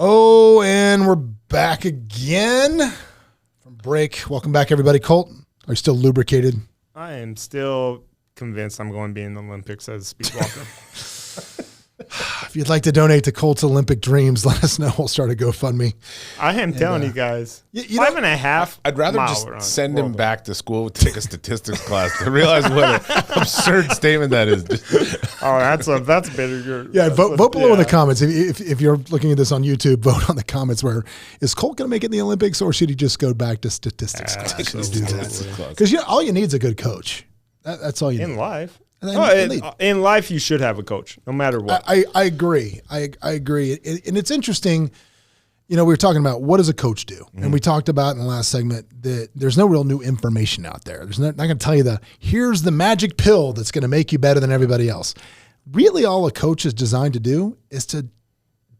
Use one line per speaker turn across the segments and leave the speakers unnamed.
Oh, and we're back again from break. Welcome back, everybody. Colt, are you still lubricated?
I am still convinced I'm going to be in the Olympics as a speed walker.
If you'd like to donate to Colt's Olympic dreams, let us know. We'll start a GoFundMe.
I am telling you guys, 5.5.
I'd rather just send him back to school to take a statistics class to realize what an absurd statement that is.
That's better.
Yeah, vote below in the comments. If you're looking at this on YouTube, vote on the comments where is Colt going to make it in the Olympics or should he just go back to statistics class? Because all you need is a good coach. That's all you need.
In life. In life, you should have a coach, no matter what.
I agree. I agree. And it's interesting, we were talking about what does a coach do? Mm-hmm. And we talked about in the last segment that there's no real new information out there. There's not going to tell you here's the magic pill that's going to make you better than everybody else. Really, all a coach is designed to do is to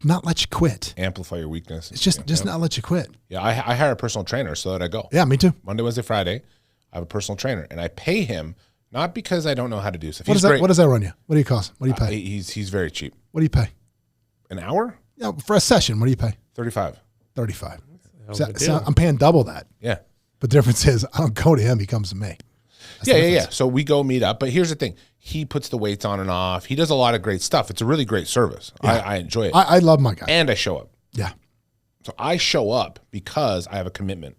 not let you quit.
Amplify your weakness.
It's just not let you quit.
Yeah, I hire a personal trainer so that I go.
Yeah, me too.
Monday, Wednesday, Friday, I have a personal trainer, and I pay him not because I don't know how to do stuff.
What does that run you? What do you cost? What do you pay?
He's very cheap.
What do you pay?
An hour?
Yeah, for a session. What do you pay?
$35.
So I'm paying double that.
Yeah.
But the difference is I don't go to him. He comes to me.
Yeah. So we go meet up. But here's the thing. He puts the weights on and off. He does a lot of great stuff. It's a really great service. Yeah. I enjoy it.
I love my guy.
And I show up.
Yeah.
So I show up because I have a commitment.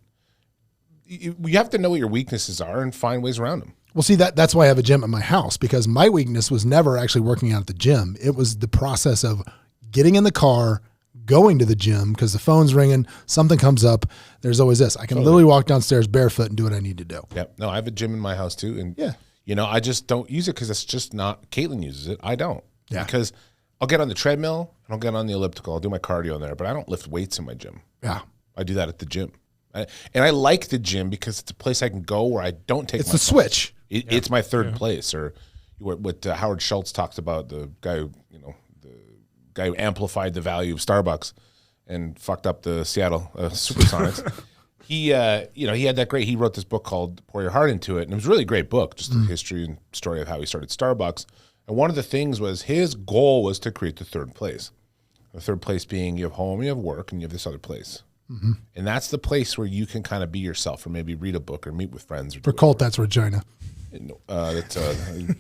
You have to know what your weaknesses are and find ways around them.
Well, see, that's why I have a gym at my house, because my weakness was never actually working out at the gym. It was the process of getting in the car, going to the gym, because the phone's ringing, something comes up. There's always this. I can literally walk downstairs barefoot and do what I need to do.
Yep. No, I have a gym in my house too. And, I just don't use it because it's just not, Caitlin uses it. I don't.
Yeah.
Because I'll get on the treadmill and I'll get on the elliptical. I'll do my cardio in there, but I don't lift weights in my gym.
Yeah.
I do that at the gym. And I like the gym because it's a place I can go where I don't take.
It's the switch.
It's my third place, or what Howard Schultz talks about, the guy who amplified the value of Starbucks and fucked up the Seattle Supersonics. He had that great. He wrote this book called Pour Your Heart Into It, and it was a really great book, just the history and story of how he started Starbucks. And one of the things was his goal was to create the third place. The third place being you have home, you have work, and you have this other place. Mm-hmm. And that's the place where you can kind of be yourself, or maybe read a book or meet with friends.
For Colt, that's Regina.
That's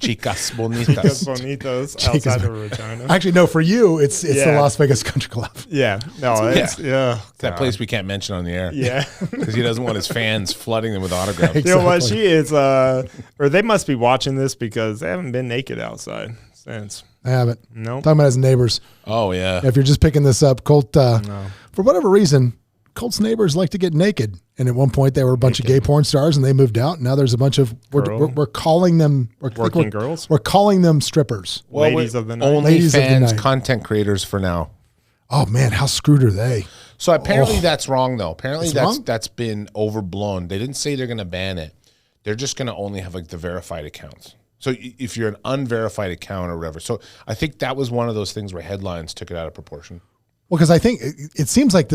chicas bonitas.
Chicas bonitas outside of Regina.
Actually, no, for you, it's the Las Vegas Country Club.
Yeah. No, it's
that place we can't mention on the air.
Yeah.
Because he doesn't want his fans flooding them with autographs.
Exactly.
You know what? She is, or they must be watching this because they haven't been naked outside since.
I haven't.
No.
Talking about his neighbors.
Oh, yeah.
If you're just picking this up, Colt, for whatever reason, Colt's neighbors like to get naked. And at one point, they were a bunch of gay porn stars, and they moved out. And now there's a bunch of, we're calling them.
Working girls?
We're calling them strippers.
Well,
ladies of the night.
OnlyFans content creators for now.
Oh, man, how screwed are they?
So apparently that's wrong, though. Apparently
wrong?
That's been overblown. They didn't say they're going to ban it. They're just going to only have the verified accounts. So if you're an unverified account or whatever. So I think that was one of those things where headlines took it out of proportion.
Well, because I think it seems like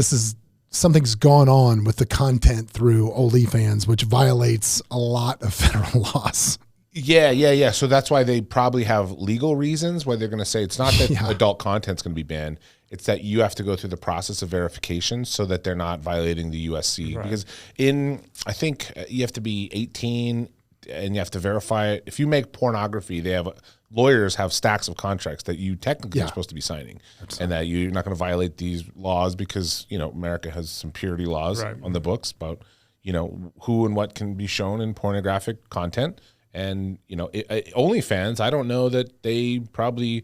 something's gone on with the content through OnlyFans, which violates a lot of federal laws.
Yeah. So that's why they probably have legal reasons why they're going to say it's not that adult content's going to be banned. It's that you have to go through the process of verification so that they're not violating the USC. Right. Because I think you have to be 18 and you have to verify it. If you make pornography, lawyers have stacks of contracts that you technically are supposed to be signing. Absolutely. And that you're not going to violate these laws because, America has some purity laws on the books about, who and what can be shown in pornographic content. And, OnlyFans, I don't know that they probably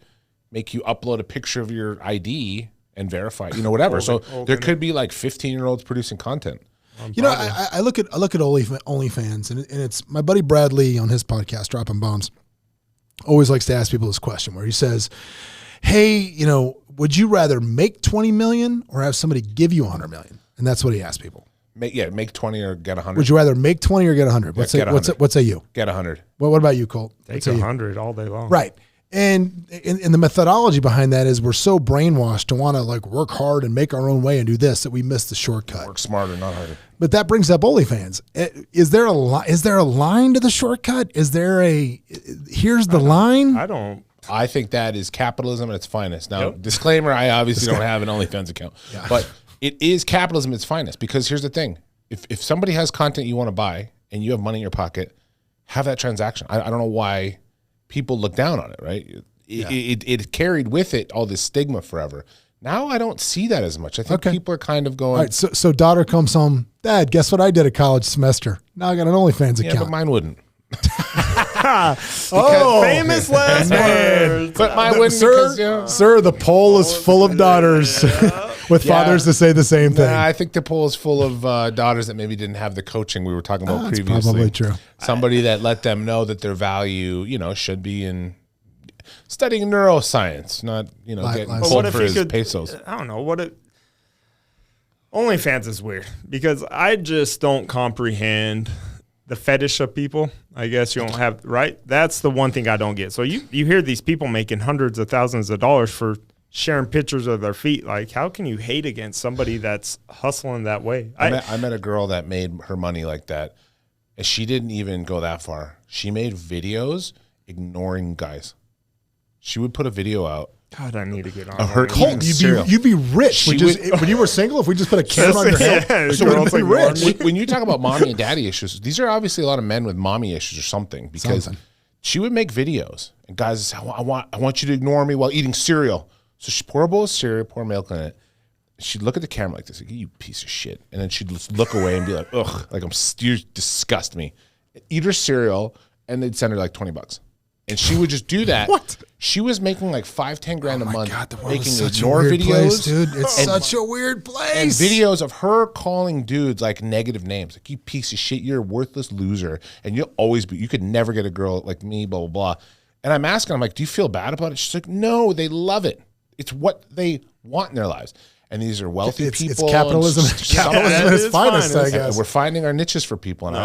make you upload a picture of your ID and verify, whatever. So there could be like 15-year-olds producing content.
I look at OnlyFans, and it's my buddy Bradley on his podcast, Dropping Bombs, always likes to ask people this question where he says, hey, would you rather make 20 million or have somebody give you 100 million? And that's what he asks people.
Make 20 or get 100.
Would you rather make 20 or get 100? What say you?
Get 100.
What about you, Colt?
Take 100 all day long.
Right. And the methodology behind that is we're so brainwashed to want to work hard and make our own way and do this that we miss the shortcut.
Work smarter, not harder.
But that brings up OnlyFans. Is there a line to the shortcut? Is there here's the line?
I don't
I think that is capitalism at its finest. Now, disclaimer, I obviously don't have an OnlyFans account, but it is capitalism at its finest, because here's the thing. If somebody has content you want to buy and you have money in your pocket, have that transaction. I don't know why people look down on it, right? It carried with it all this stigma forever. Now I don't see that as much. I think people are kind of going.
All right, so daughter comes home, Dad, guess what I did a college semester? Now I got an OnlyFans account.
Yeah, but mine wouldn't.
Famous last words.
But mine wouldn't,
sir, the poll is full of daughters with fathers to say the same thing.
I think the poll is full of daughters that maybe didn't have the coaching we were talking about previously.
That's probably true.
Somebody that let them know that their value, should be in studying neuroscience, not getting pulled for his pesos.
I don't know OnlyFans is weird, because I just don't comprehend the fetish of people. I guess you don't have, right? That's the one thing I don't get. So you hear these people making hundreds of thousands of dollars for sharing pictures of their feet. Like, how can you hate against somebody that's hustling that way?
I met a girl that made her money like that, and she didn't even go that far. She made videos ignoring guys. She would put a video out.
God, I need to get on
her
Colt, you'd be rich when you were single. If we just put a camera on your head,
so when you talk about mommy and daddy issues, these are obviously a lot of men with mommy issues or something. Because she would make videos, and guys would say, I want you to ignore me while eating cereal. So she pour a bowl of cereal, pour milk in it. She'd look at the camera like this, like, you piece of shit, and then she'd just look away and be like, ugh, like you disgust me. Eat her cereal, and they'd send her like $20. And she would just do that.
What?
She was making like $5-10 grand a month.
God, the world
making
is such
ignore
a weird
videos,
place, dude. It's such a weird place.
And videos of her calling dudes like negative names, like, you piece of shit, you're a worthless loser, and you'll always be. You could never get a girl like me, blah blah blah. And I'm asking, I'm like, do you feel bad about it? She's like, no, they love it. It's what they want in their lives. And these are wealthy people.
It's capitalism. Capitalism at its finest, I guess.
We're finding our niches for people. And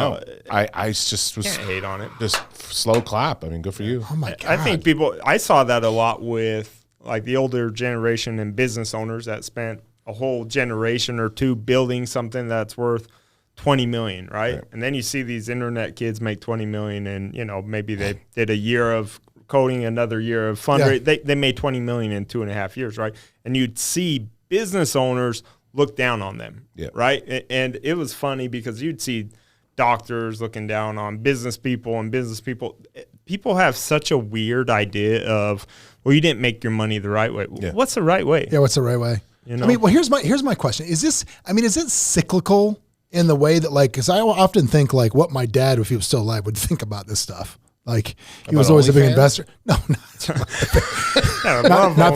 I just was
can't hate on it.
Just slow clap. I mean, good for you.
Oh my God.
I think I saw that a lot with like the older generation and business owners that spent a whole generation or two building something that's worth $20 million, right? And then you see these internet kids make $20 million, and maybe they did a year of coding, another year of fundraising. They made $20 million in 2.5 years, right? And you'd see business owners look down on them, right? And it was funny because you'd see doctors looking down on business people, and business people. People have such a weird idea of, well, you didn't make your money the right way. Yeah. What's the right way?
Yeah, what's the right way? I mean, well, here's my question. Is it cyclical in the way that, like, because I often think like what my dad, if he was still alive, would think about this stuff. Like, he was always a big investor. No, not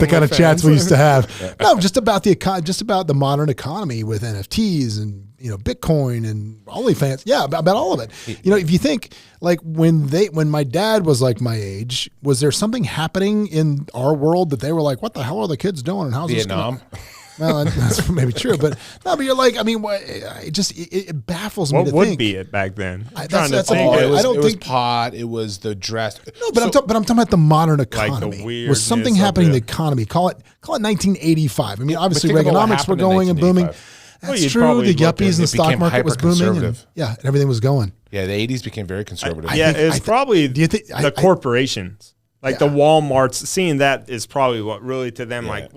the kind of chats we used to have. No, just about the modern economy with NFTs and Bitcoin and OnlyFans. Yeah, about all of it. If you think like when my dad was like my age, was there something happening in our world that they were like, what the hell are the kids doing, and how's
Vietnam?
This going? Well, that's maybe true, but you're like, I mean, it baffles me to think.
What would be it back then?
It was pot. It was the dress.
No, but I'm talking about the modern economy. Was something happening in the economy? Call it 1985. I mean, obviously Reaganomics were going and booming. That's true. The yuppies and the stock market was booming, and everything was going.
Yeah, the 80s became very conservative.
It's probably the corporations. Like the Walmarts, seeing that is probably what really to them, like,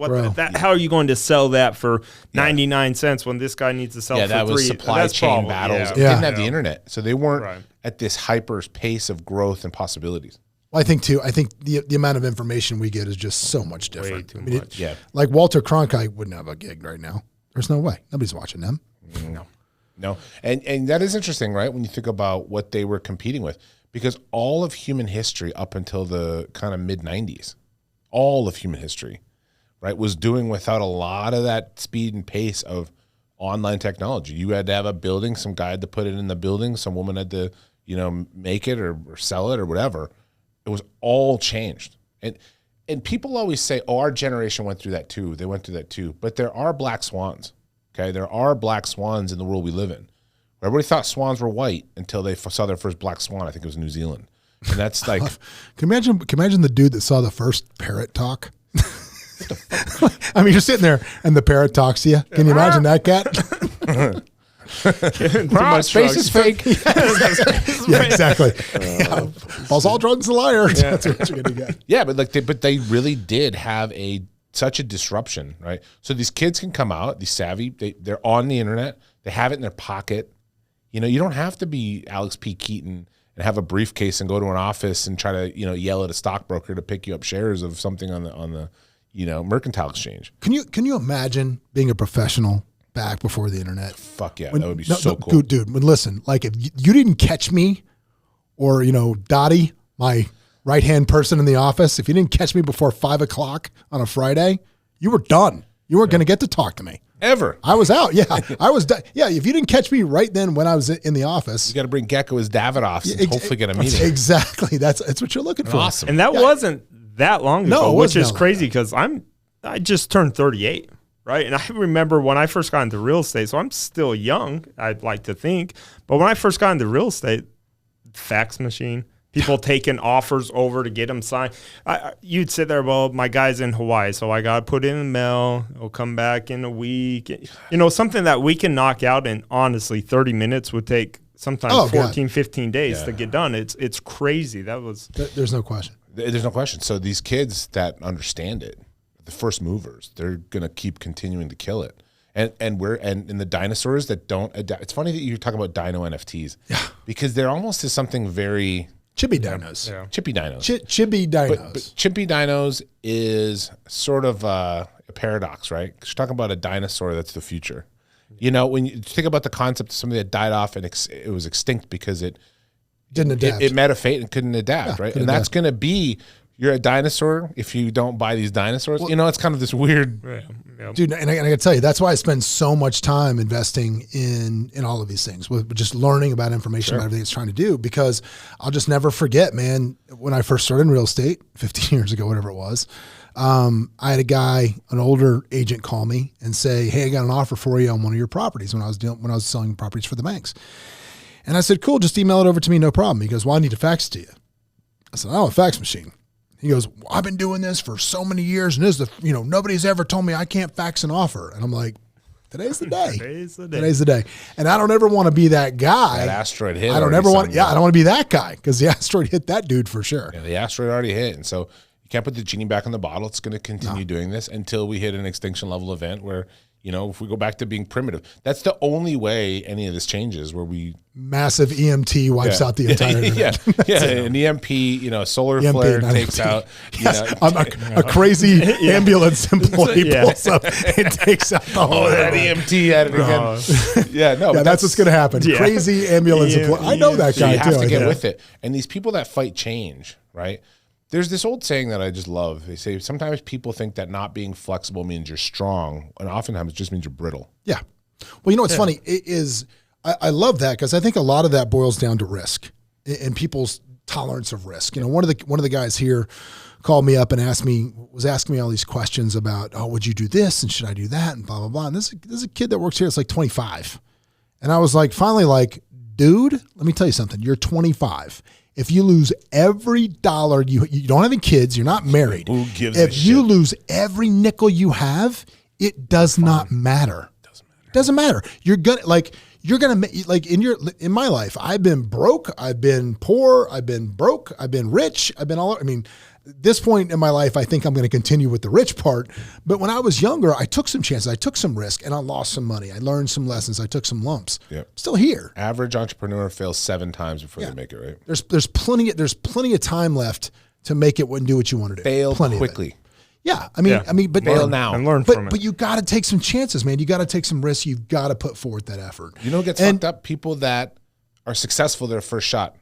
how are you going to sell that for 99 cents when this guy needs to sell it for $3?
That was supply chain battles. It didn't have the internet. So they weren't at this hyper pace of growth and possibilities.
Well, I think the amount of information we get is just so much different.
Way too much.
Like Walter Cronkite wouldn't have a gig right now. There's no way. Nobody's watching them.
No. And that is interesting, right? When you think about what they were competing with. Because all of human history up until the kind of mid-90s, all of human history, right, was doing without a lot of that speed and pace of online technology. You had to have a building, some guy had to put it in the building, some woman had to, make it or sell it or whatever. It was all changed. And people always say, oh, our generation went through that too. They went through that too. But there are black swans, okay? There are black swans in the world we live in. Everybody thought swans were white until they saw their first black swan. I think it was in New Zealand. And that's like...
Can you imagine the dude that saw the first parrot talk? I mean, you're sitting there and the parrot talks to you. Can you imagine that, cat?
Space is fake.
Yeah, exactly. Balls all drugs a liar. That's what you're gonna get.
Yeah, but they really did have such a disruption, right? So these kids can come out, these savvy, they're on the internet, they have it in their pocket. You know, you don't have to be Alex P. Keaton and have a briefcase and go to an office and try to, yell at a stockbroker to pick you up shares of something on the mercantile exchange.
Can you imagine being a professional back before the internet?
Fuck yeah, that would be so cool.
Dude, listen, like if you didn't catch me or, Dottie, my right-hand person in the office, if you didn't catch me before 5 o'clock on a Friday, you were done. You weren't going to get to talk to me.
Ever.
I was out. Yeah, I was done. Yeah, if you didn't catch me right then when I was in the office.
You got to bring Gecko as Davidoffs and hopefully get a meeting.
Exactly. That's what you're looking for.
Awesome.
And that wasn't that long ago, which is crazy because I just turned 38, right? And I remember when I first got into real estate, so I'm still young, I'd like to think. But when I first got into real estate, fax machine, people taking offers over to get them signed. You'd sit there, well, my guy's in Hawaii, so I got to put it in the mail. It'll come back in a week. Something that we can knock out in, honestly, 30 minutes would take sometimes 14, 15 days to get done. It's crazy. There's
no question.
There's no question. So these kids that understand it, the first movers, they're going to keep continuing to kill it. And in the dinosaurs that don't adapt. It's funny that you talk about dino NFTs. Yeah. Because there almost is something very
chibi dinos.
Yeah. Chippy dinos.
Chibi dinos.
But chippy dinos is sort of a paradox, right? Because you're talking about a dinosaur that's the future. When you think about the concept of something that died off and it was extinct because it
didn't adapt.
It met a fate and couldn't adapt, right? And that's going to be, you're a dinosaur if you don't buy these dinosaurs. Well, it's kind of this weird.
Dude, and I got to tell you, that's why I spend so much time investing in all of these things, with just learning about information about everything it's trying to do, because I'll just never forget, man, when I first started in real estate 15 years ago, whatever it was, I had an older agent call me and say, hey, I got an offer for you on one of your properties when I was selling properties for the banks. And I said, cool, just email it over to me, no problem. He goes, well, I need to fax it to you. I said, I don't have a fax machine. He goes, well, I've been doing this for so many years, and this is nobody's ever told me I can't fax an offer. And I'm like, today's the day. Today's the day. And I don't ever want to be that guy.
That asteroid hit.
I don't want to be that guy, because the asteroid hit that dude for sure.
Yeah, the asteroid already hit. And so you can't put the genie back in the bottle. It's going to continue doing this until we hit an extinction level event where, if we go back to being primitive, that's the only way any of this changes, where we
massive EMT wipes out the entire
an EMP, solar flare takes out.
A crazy ambulance employee pulls up and takes out the whole.
That EMT at it again.
That's what's going to happen. Yeah. Crazy ambulance employee. I know that guy
you
too.
You have to get with it. And these people that fight change, right? There's this old saying that I just love. They say sometimes people think that not being flexible means you're strong, and oftentimes it just means you're brittle.
Yeah. Well, what's funny is I love that, because I think a lot of that boils down to risk and people's tolerance of risk. One of the guys here called me up and was asking me all these questions about, oh, would you do this and should I do that and blah blah blah. And this is a kid that works here. It's like 25, and I was like, finally, like, dude, let me tell you something. You're 25. If you lose every dollar, you don't have any kids, you're not married.
Who gives a shit?
If you lose every nickel you have, it does not matter. Doesn't matter. You're gonna in my life, I've been broke, I've been poor, I've been broke, I've been rich, I've been all. At this point in my life, I think I'm going to continue with the rich part. But when I was younger, I took some chances, I took some risk, and I lost some money. I learned some lessons, I took some lumps.
Yep.
Still here.
Average entrepreneur fails 7 times before they make it, right?
There's plenty of time left to make it and do what you want to do.
Fail quickly.
Yeah, but
fail now
and learn from it.
But you got to take some chances, man. You got to take some risks. You've got to put forward that effort.
What gets fucked up? People that are successful their first shot.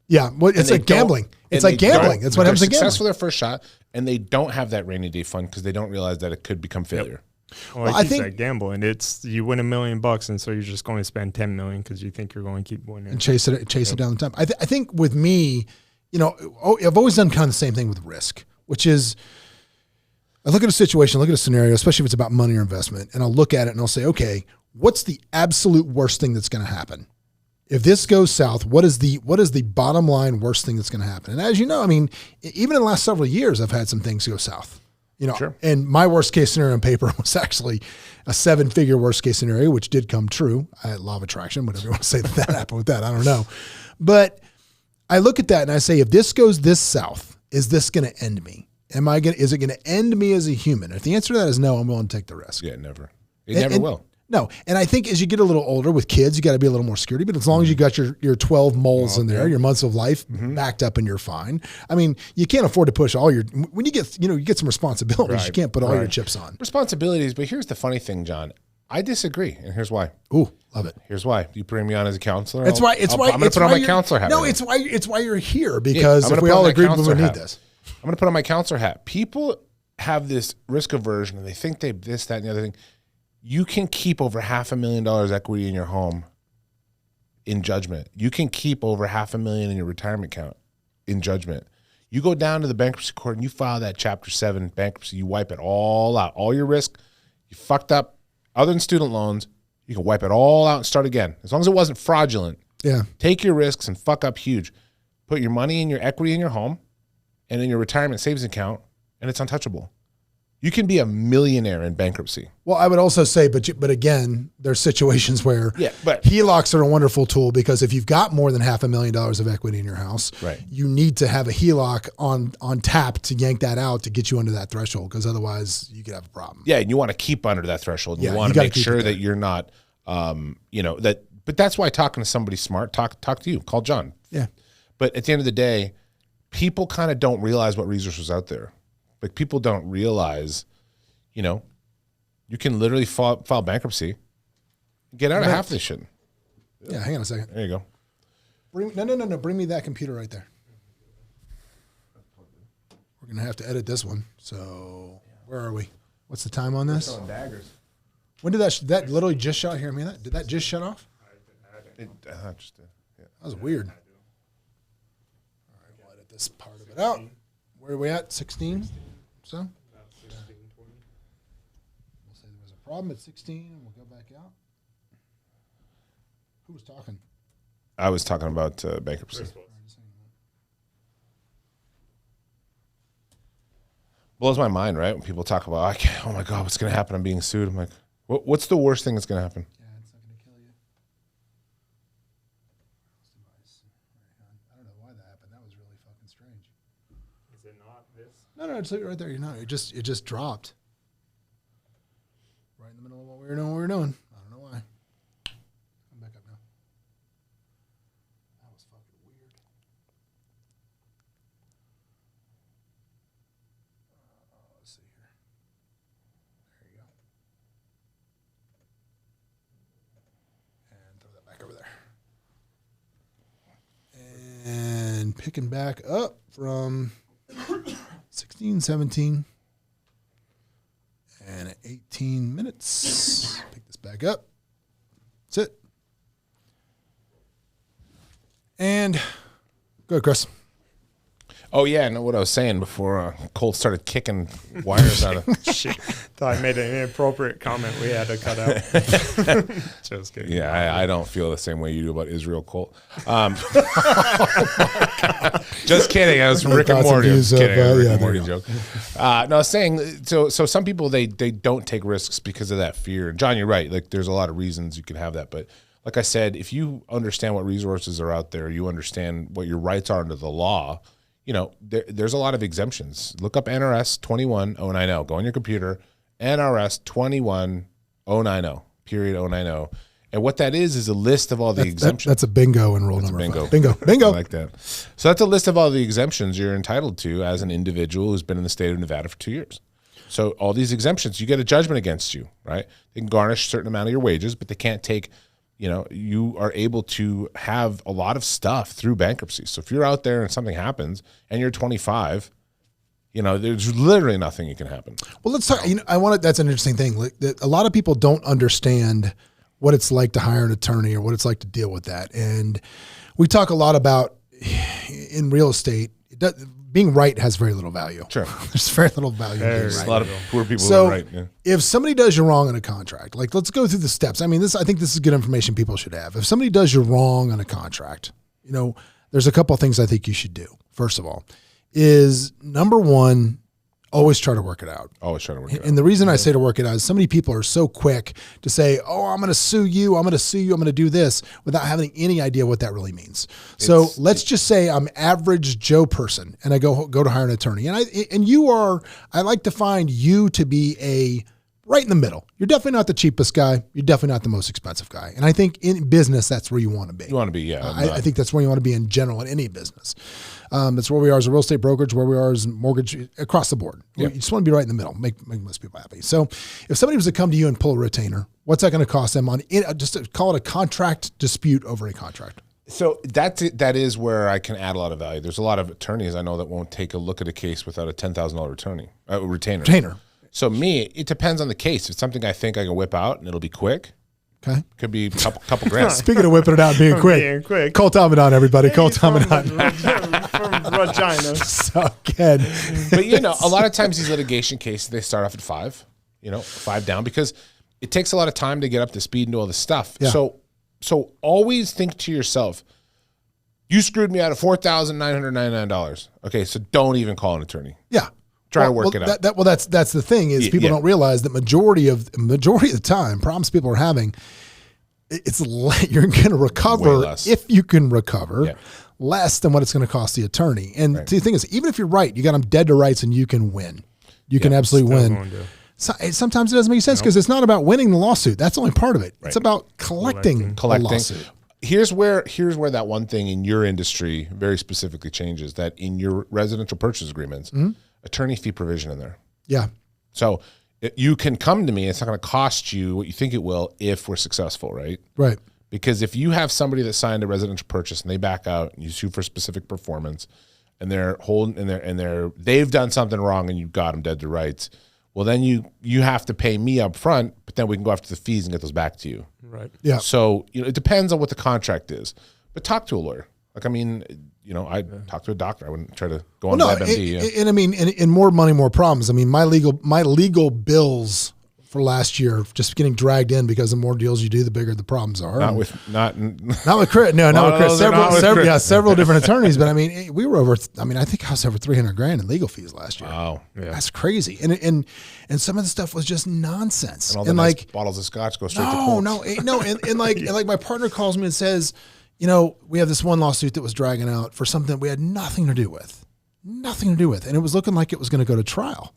Yeah, well, it's like gambling. It's like gambling. That's what happens in gambling.
They're successful their first shot, and they don't have that rainy day fund because they don't realize that it could become failure.
Well, I think gambling. It's you win $1 million, and so you're just going to spend $10 million because you think you're going to keep winning
and chase it down the time. I think with me, I've always done kind of the same thing with risk, which is I look at a situation, look at a scenario, especially if it's about money or investment, and I'll look at it and I'll say, okay, what's the absolute worst thing that's going to happen? If this goes south, what is the bottom line worst thing that's going to happen? And as you know, even in the last several years, I've had some things go south. You know,
Sure.
and my worst case scenario on paper was actually a 7-figure worst case scenario, which did come true. I had law of attraction, whatever you want to say that happened with that. I don't know. But I look at that and I say, if this goes this south, is this going to end me? Is it going to end me as a human? If the answer to that is no, I'm willing to take the risk.
Yeah, never. It never will.
No. And I think as you get a little older with kids, you got to be a little more security, but as long as you got your 12 moles in there, your months of life backed up and you're fine. I mean, you can't afford to push when you get some responsibilities,
Right.
you can't put all your chips on.
Responsibilities, but here's the funny thing, John. I disagree, and here's why.
Ooh, love it.
Here's why. You bring me on as a counselor.
I'm going to
put on my counselor hat.
No,
right
it's why you're here, because
I'm
if
gonna
we
put on
all
that
agreed we
counselor
would need
hat.
this.
I'm going to put on my counselor hat. People have this risk aversion, and they think they this, that, and the other thing. You can keep over $500,000 equity in your home in judgment. You can keep over $500,000 in your retirement account in judgment. You go down to the bankruptcy court and you file that Chapter 7 bankruptcy. You wipe it all out. All your risk, you fucked up. Other than student loans, you can wipe it all out and start again. As long as it wasn't fraudulent.
Yeah.
Take your risks and fuck up huge. Put your money and your equity in your home and in your retirement savings account, and it's untouchable. You can be a millionaire in bankruptcy.
Well, I would also say, but again, there's situations where
but
HELOCs are a wonderful tool, because if you've got more than $500,000 of equity in your house,
right,
you need to have a HELOC on tap to yank that out to get you under that threshold, because otherwise you could have a problem.
Yeah, and you want to keep under that threshold.
Yeah,
you want
you
to
gotta
make
keep
sure
it there.
that you're not, that. But that's why talking to somebody smart, talk to you. Call John.
Yeah.
But at the end of the day, people kind of don't realize what resources out there. Like, people don't realize, you can literally file bankruptcy, get out of half this shit.
Yeah, hang on a second.
There you go.
No. Bring me that computer right there. We're going to have to edit this one. So where are we? What's the time on this?
Daggers.
When did that literally just shut here? I mean, did that just shut off?
Yeah.
That was weird. All right, we'll edit this part of it out. Where are we at? 16? So? We'll say there was a problem at 16, and we'll go back out. Who was talking?
I was talking about bankruptcy. Blows my mind, right? When people talk about, oh my God, what's going to happen? I'm being sued. I'm like, what's the worst thing that's going to happen?
Yeah, it's not going to kill you. I don't know why that happened. That was really fucking strange.
Is it not this?
No, just leave it right there. It just dropped. Right in the middle of what we were doing. I don't know why. I'm back up now. That was fucking weird. Let's see here. There you go. And throw that back over there. And picking back up from 16, 17, and at 18 minutes. Pick this back up. That's it. And go ahead, Chris.
Oh, yeah, I know what I was saying before Colt started kicking wires out of...
Shit. Thought I made an inappropriate comment we had to cut out. Just kidding.
Yeah, I don't feel the same way you do about Israel, Colt. Just kidding. I was from Rick and Morty. Just kidding. Rick and Morty joke. No, I was saying, so some people, they don't take risks because of that fear. And John, you're right. Like, there's a lot of reasons you can have that. But like I said, if you understand what resources are out there, you understand what your rights are under the law, there's a lot of exemptions. Look up NRS 21090. Go on your computer, NRS 21090, period 090. And what that is a list of all the exemptions.
That's a bingo and roll number.
Bingo.
5. Bingo.
I like that. So that's a list of all the exemptions you're entitled to as an individual who's been in the state of Nevada for 2 years. So all these exemptions, you get a judgment against you, right? They can garnish a certain amount of your wages, but they can't take, you are able to have a lot of stuff through bankruptcy. So if you're out there and something happens and you're 25, there's literally nothing you can happen.
Well, let's talk. That's an interesting thing. Like, a lot of people don't understand what it's like to hire an attorney or what it's like to deal with that. And we talk a lot about in real estate, being right has very little value.
Sure.
There's very little value.
There's a lot of poor people
so
who are right. Yeah.
If somebody does you wrong on a contract, like, let's go through the steps. I think this is good information people should have. If somebody does you wrong on a contract, there's a couple of things I think you should do. First of all, is number one, Always try to work it out.
Always try to work it out.
And the reason I say to work it out is so many people are so quick to say, oh, I'm going to sue you. I'm going to sue you. I'm going to do this without having any idea what that really means. So let's just say I'm average Joe person and I go to hire an attorney. And I like to find you to be right in the middle. You're definitely not the cheapest guy. You're definitely not the most expensive guy. And I think in business, that's where you want to be.
You want to be, yeah.
I think that's where you want to be in general in any business. That's where we are as a real estate brokerage, where we are as mortgage, across the board. Yeah. You just want to be right in the middle, make most people happy. So if somebody was to come to you and pull a retainer, what's that going to cost them on just to call it a contract dispute over a contract?
So that is where I can add a lot of value. There's a lot of attorneys I know that won't take a look at a case without a $10,000 retainer. So it depends on the case. If it's something I think I can whip out and it'll be quick.
Okay.
Could be a couple grand.
Speaking of whipping it out and being quick. Colt Amidan, everybody.
Hey,
Colt Amidan.
From Regina.
So good.
But a lot of times these litigation cases, they start off at 5, 5 down, because it takes a lot of time to get up to speed and do all this stuff.
Yeah.
So always think to yourself, you screwed me out of $4,999. Okay. So don't even call an attorney.
Yeah.
Try to work it out.
That's the thing is people don't realize that majority of the time problems people are having, you're going to recover if you can recover less than what it's going to cost the attorney. And the thing is, even if you're right, you got them dead to rights and you can win. You can absolutely win. Sometimes it doesn't make sense because it's not about winning the lawsuit. That's only part of it. Right. It's about collecting a lawsuit.
Here's where that one thing in your industry very specifically changes, that in your residential purchase agreements, attorney fee provision in there.
Yeah.
So you can come to me. It's not going to cost you what you think it will if we're successful, right?
Right.
Because if you have somebody that signed a residential purchase and they back out and you sue for specific performance and they're holding and they've done something wrong and you got them dead to rights, well, then you have to pay me up front, but then we can go after the fees and get those back to you.
Right.
Yeah.
So it depends on what the contract is, but talk to a lawyer. Like, I mean, I talk to a doctor. I wouldn't try to go on WebMD.
And I mean, in more money, more problems. I mean, my legal bills for last year just getting dragged in because the more deals you do, the bigger the problems are.
Not with
Chris. No, not with Chris. Several different attorneys. But I mean, we were over. I mean, I think I was over $300,000 in legal fees last year.
Wow,
that's crazy. And some of the stuff was just nonsense.
And all the nice bottles of scotch go straight to Colt.
No. And like my partner calls me and says, we have this one lawsuit that was dragging out for something that we had nothing to do with. And it was looking like it was going to go to trial.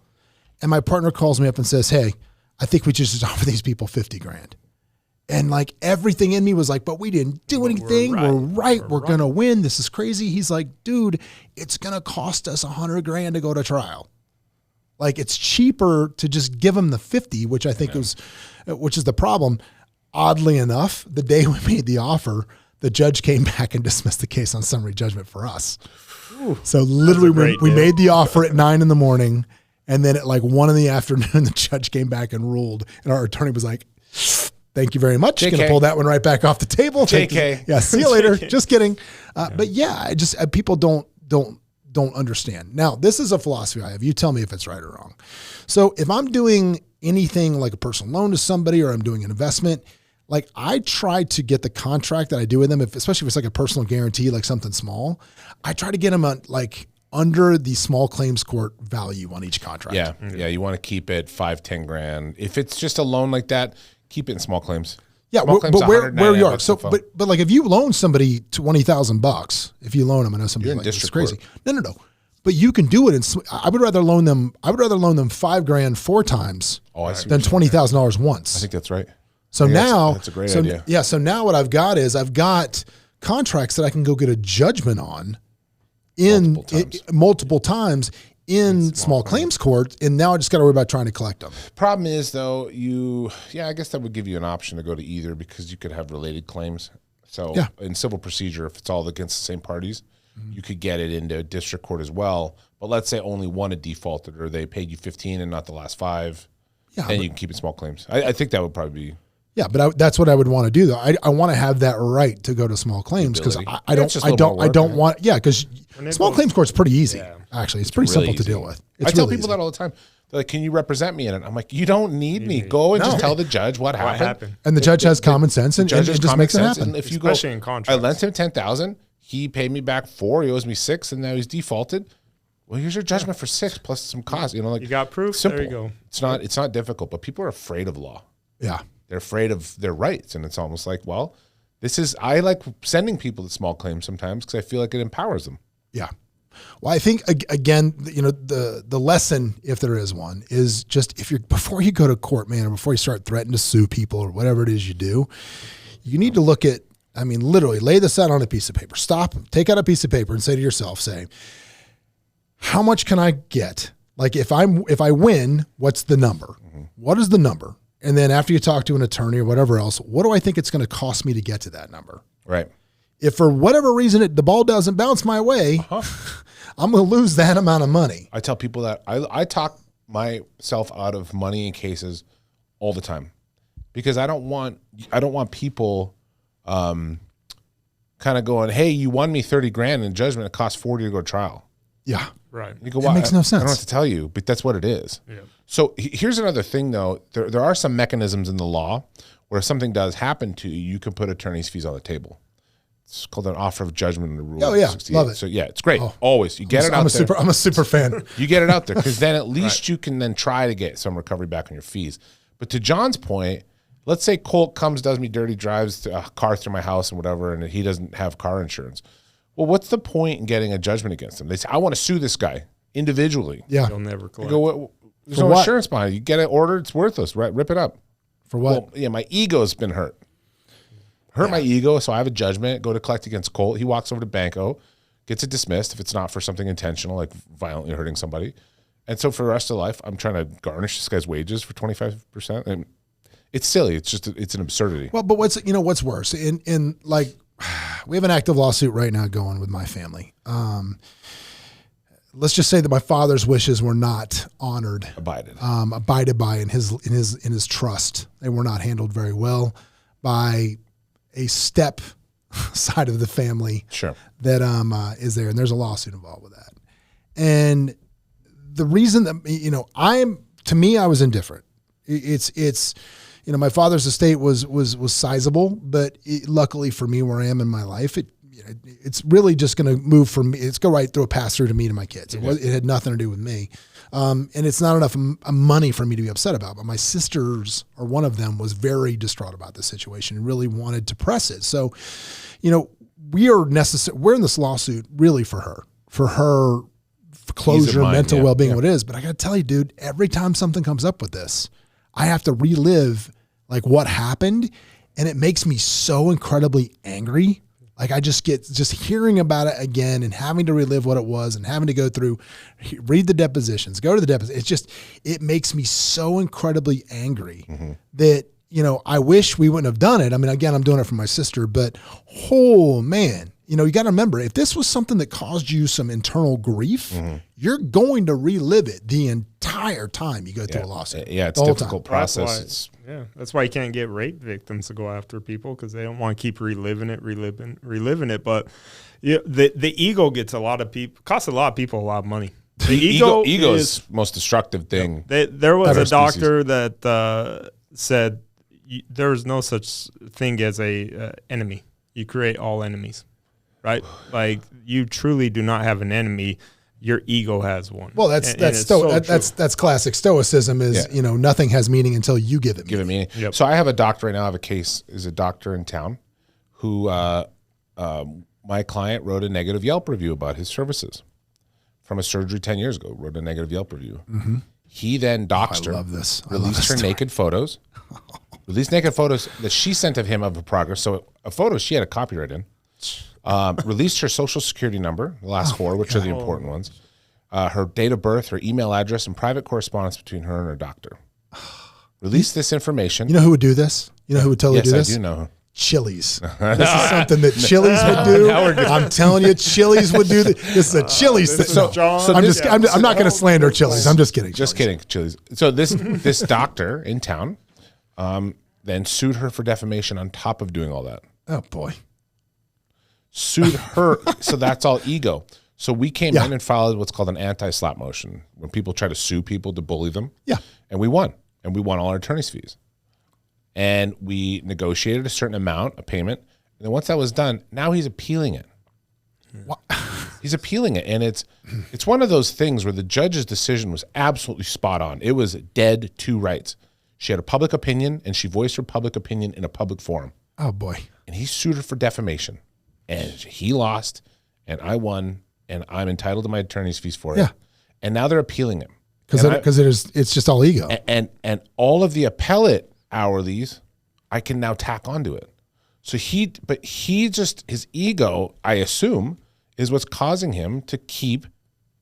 And my partner calls me up and says, hey, I think we just offer these people $50,000. And like everything in me was like, but we didn't do anything. We're right. We're going to win. This is crazy. He's like, dude, it's going to cost us $100,000 to go to trial. Like, it's cheaper to just give them the 50, which I think which is the problem. Oddly enough, the day we made the offer, the judge came back and dismissed the case on summary judgment for us. Ooh, so literally we made the offer at 9 a.m. and then at like 1 p.m, the judge came back and ruled. And our attorney was like, thank you very much. Going to pull that one right back off the table.
JK.
Yeah. See you later. Just kidding. But yeah, people don't understand. Now, this is a philosophy I have. You tell me if it's right or wrong. So if I'm doing anything like a personal loan to somebody or I'm doing an investment, like I try to get the contract that I do with them, especially if it's like a personal guarantee, like something small, I try to get them under the small claims court value on each contract.
Yeah. Yeah. You want to keep it $5-10 grand. If it's just a loan like that, keep it in small claims.
Yeah, but where you are. So, but like if you loan somebody $20,000, if you loan them, I know somebody's like, it's crazy. No. But you can do it. I would rather loan them $5,000 4 times than $20,000 once.
I think that's right.
So now
that's a great idea.
Yeah. So now what I've got is I've got contracts that I can go get a judgment on multiple times in small claims court, and now I just got to worry about trying to collect them.
Problem is, though, I guess that would give you an option to go to either, because you could have related claims. So in civil procedure, if it's all against the same parties, you could get it into district court as well. But let's say only one had defaulted, or they paid you 15 and not the last 5, then you can keep it small claims. I think that would probably be. Yeah,
but that's what I would want to do, though. I want to have that right to go to small claims, because I don't want. Yeah, because small claims court's pretty easy. Yeah. Actually, it's pretty really simple to deal with.
I tell people that all the time. They're like, "Can you represent me in it?" I'm like, "You don't need me. Go and just tell the judge what happened."
And the judge has common sense, and just makes it happen.
And if you
especially in contracts,
I lent him $10,000. He paid me back $4,000. He owes me $6,000, and now he's defaulted. Well, here's your judgment for 6 plus some cost. You know, like
you got proof.
simple.
There you go.
It's not difficult, but people are afraid of law.
Yeah.
They're afraid of their rights, and it's almost like, well, I like sending people to small claims sometimes because I feel like it empowers them.
Yeah. Well, I think again, you know, the lesson, if there is one, is just before you go to court, man, or before you start threatening to sue people or whatever it is you do, you need to look at, I mean, literally lay this out on a piece of paper. Stop, take out a piece of paper and say to yourself, say, how much can I get? Like if I win, what's the number? What is the number? And then after you talk to an attorney or whatever else, what do I think it's going to cost me to get to that number?
Right.
If for whatever reason the ball doesn't bounce my way, I'm going to lose that amount of money.
I tell people that I talk myself out of money in cases all the time because I don't want people kind of going, hey, you won me 30 grand in judgment. It costs 40 to go to trial.
Yeah.
Right.
You go, well, it makes no sense.
I don't have to tell you, but that's what it is.
Yeah.
So here's another thing, though. There are some mechanisms in the law where if something does happen to you, you can put attorney's fees on the table. It's called an offer of judgment in the rule.
Oh, yeah.
68.
Love it.
So, yeah, it's great. Always. You get it out there.
I'm a super fan.
You get it out there because then at least you can then try to get some recovery back on your fees. But to John's point, let's say Colt comes, does me dirty, drives a car through my house and whatever, and he doesn't have car insurance. Well, what's the point in getting a judgment against him? They say, I want to sue this guy individually.
Yeah.
You'll never collect.
You go, there's no insurance behind it. You get it ordered, it's worthless, right? Rip it up.
For what?
Well, yeah, my ego's been hurt. My ego, so I have a judgment, go to collect against Colt. He walks over to Banco, gets it dismissed if it's not for something intentional, like violently hurting somebody. And so for the rest of life, I'm trying to garnish this guy's wages for 25%. And it's silly. It's just, it's an absurdity.
Well, but what's worse? In like, we have an active lawsuit right now going with my family. Let's just say that my father's wishes were not honored, abided by in his trust. They were not handled very well by a step side of the family. Sure. That is there, and there's a lawsuit involved with that. And the reason that to me I was indifferent. It's my father's estate was sizable, but luckily for me where I am in my life, it's really just going to move from me. It's go right through a pass through to me to my kids. It had nothing to do with me. And it's not enough money for me to be upset about. But my sisters, or one of them, was very distraught about the situation and really wanted to press it. So, we're in this lawsuit really for her closure, mental well-being, what it is. But I got to tell you, dude, every time something comes up with this, I have to relive like what happened. And it makes me so incredibly angry. Like I just get hearing about it again and having to relive what it was and having to go through, read the depositions, go to the depositions. It makes me so incredibly angry that, I wish we wouldn't have done it. I mean, again, I'm doing it for my sister, but oh man, you got to remember, if this was something that caused you some internal grief, you're going to relive it the entire time you go through a lawsuit.
Yeah, it's a difficult process.
That's why you can't get rape victims to go after people because they don't want to keep reliving it. But the ego costs a lot of people a lot of money. The
ego is most destructive thing.
There was a doctor that said there's no such thing as a enemy. You create all enemies. Right? Like you truly do not have an enemy. Your ego has one. Well,
that's classic stoicism is, nothing has meaning until you give it
meaning. Yep. So I have a doctor right now. I have a case is a doctor in town who my client wrote a negative Yelp review about his services from a surgery 10 years ago, wrote a negative Yelp review. Mm-hmm. He then doxed her, released her naked photos, released naked photos that she sent of him of a progress. So a photo she had a copyright in. Released her social security number, the last four, which are the important ones, her date of birth, her email address, and private correspondence between her and her doctor. Released this information.
You know who would do this? You know who would totally do this?
Yes, I do know.
Chili's. This is something that Chili's would do. I'm telling you, Chili's would do this. This is a Chili's thing. I'm not going to slander Chili's. I'm just kidding.
Just kidding, Chili's. So this doctor in town then sued her for defamation on top of doing all that.
Oh, boy.
Sued her, so that's all ego. So we came in and filed what's called an anti-slap motion when people try to sue people to bully them. Yeah. And we won. And we won all our attorney's fees. And we negotiated a certain amount of payment. And then once that was done, now he's appealing it. He's appealing it, and it's one of those things where the judge's decision was absolutely spot on. It was dead to rights. She had a public opinion, and she voiced her public opinion in a public forum.
Oh, boy.
And he sued her for defamation, and he lost, and I won, and I'm entitled to my attorney's fees for it.
Yeah.
And now they're appealing him.
Because it's just all ego.
And all of the appellate hourlies, I can now tack onto it. So his ego, I assume, is what's causing him to keep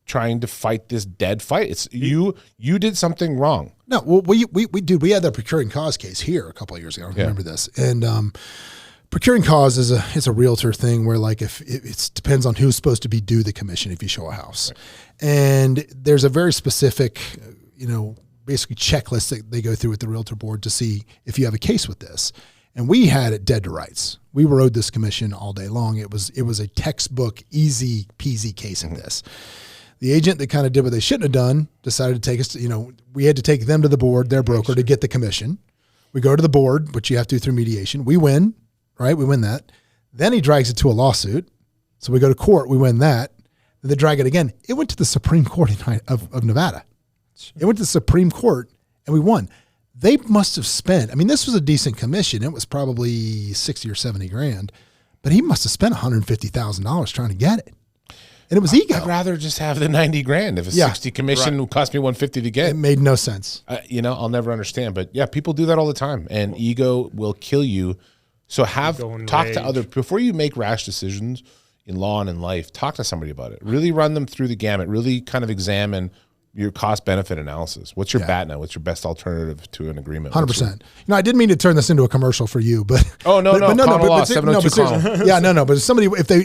trying to fight this dead fight. It's you did something wrong.
No, well, we had the procuring cause case here a couple of years ago. I remember this. And procuring cause is a realtor thing where, like, if it depends on who's supposed to be due the commission if you show a house. Right. And there's a very specific, basically checklist that they go through with the realtor board to see if you have a case with this. And we had it dead to rights. We were owed this commission all day long. It was a textbook, easy peasy case of this. The agent that kind of did what they shouldn't have done decided to take us to, we had to take them to the board, their broker, to get the commission. We go to the board, which you have to do through mediation. We win, right? We win that. Then he drags it to a lawsuit. So we go to court, we win that. Then they drag it again. It went to the Supreme Court of Nevada. It went to the Supreme Court, and we won. They must have spent, this was a decent commission. It was probably 60 or 70 grand, but he must have spent $150,000 trying to get it. And it was ego.
I'd rather just have the 90 grand. If a 60 commission would cost me 150 to get.
It made no sense.
I'll never understand. But yeah, people do that all the time, and ego will kill you. So talk to other, before you make rash decisions in law and in life, talk to somebody about it. Really run them through the gamut. Really kind of examine your cost-benefit analysis. What's your BATNA? What's your best alternative to an agreement?
100%. I didn't mean to turn this into a commercial for you, but
Connell Law, 702 Connell.
Yeah, no. But if somebody, if they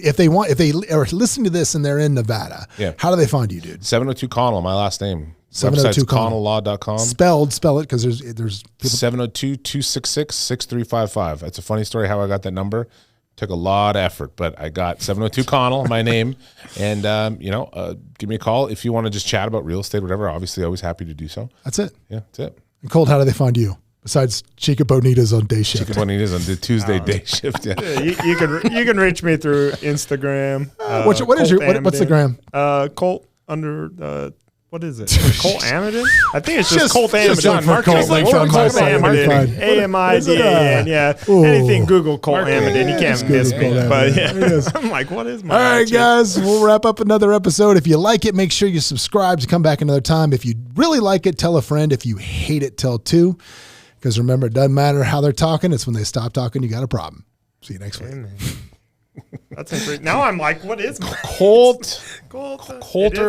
are listening to this and they're in Nevada, how do they find you, dude?
702 Connell, my last name.
702
ConnellLaw.com.
Spell it because there's people.
702-266-6355. That's a funny story how I got that number. Took a lot of effort, but I got 702 Connell, my name. And, give me a call if you want to just chat about real estate, whatever. Obviously, always happy to do so.
That's it.
Yeah, that's it.
And Colt, how do they find you? Besides Chica Bonita's on day shift.
Chica Bonita's on the Tuesday day shift, yeah.
You can reach me through Instagram.
What's the gram?
Colt under... What is it? Colt Amidan? I think it's just Colt Amidan.
Just for Colt
Amidan. A-M-I-D-A-N. Yeah. Anything Google Colt Amidan. You can't miss me. But yeah. I'm like, what is my
All right, guys. We'll wrap up another episode. If you like it, make sure you subscribe to come back another time. If you really like it, tell a friend. If you hate it, tell two. Because remember, it doesn't matter how they're talking. It's when they stop talking, you got a problem. See you next week.
That's interesting. Now I'm like, what is
Colt?
Colt.
Coulter.